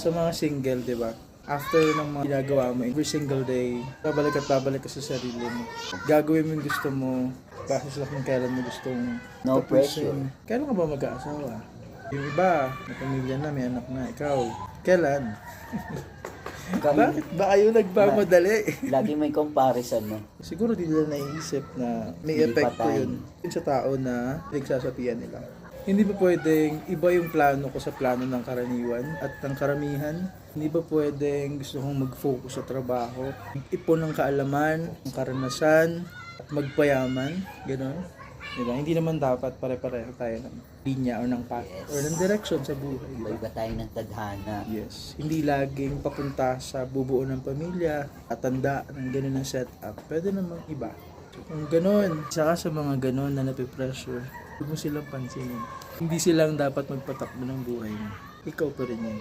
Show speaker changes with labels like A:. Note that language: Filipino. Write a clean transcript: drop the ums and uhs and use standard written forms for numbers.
A: Sa mga single, di ba? After ng mga ginagawa mo, every single day, babalik at babalik ka sa sarili mo. Gagawin mo yung gusto mo, base sa kung kailan mo gustong
B: No
A: tapusin.
B: pressure.
A: Kailan ka ba mag-aasawa? Yung iba, may pamilya na, may anak na. Ikaw, kailan? Bakit ba kayo nagmamadali?
B: Lagi may comparison, no?
A: Siguro di nila naiisip na may
B: Hindi pa
A: epekto
B: time.
A: yun sa tao na pinagsasabihan nila. Hindi ba pwedeng iba yung plano ko sa plano ng karaniwan at ng karamihan? Hindi ba pwedeng gusto kong mag-focus sa trabaho, ipon ng kaalaman, ng karanasan, at magpayaman? Ganon. Diba? Hindi naman dapat pare-pareho tayo ng linya o ng path or ng direction sa buhay. Diba?
B: Iba-iba tayo ng tadhana.
A: Yes. Hindi laging papunta sa bubuo ng pamilya at tanda ng ganun ang setup. Pwede namang iba. So, kung ganun, saka sa mga ganun na napipressure, huwag mo silang pansinin. Hindi silang dapat magpatakbo ng buhay mo. Ikaw pa rin yan.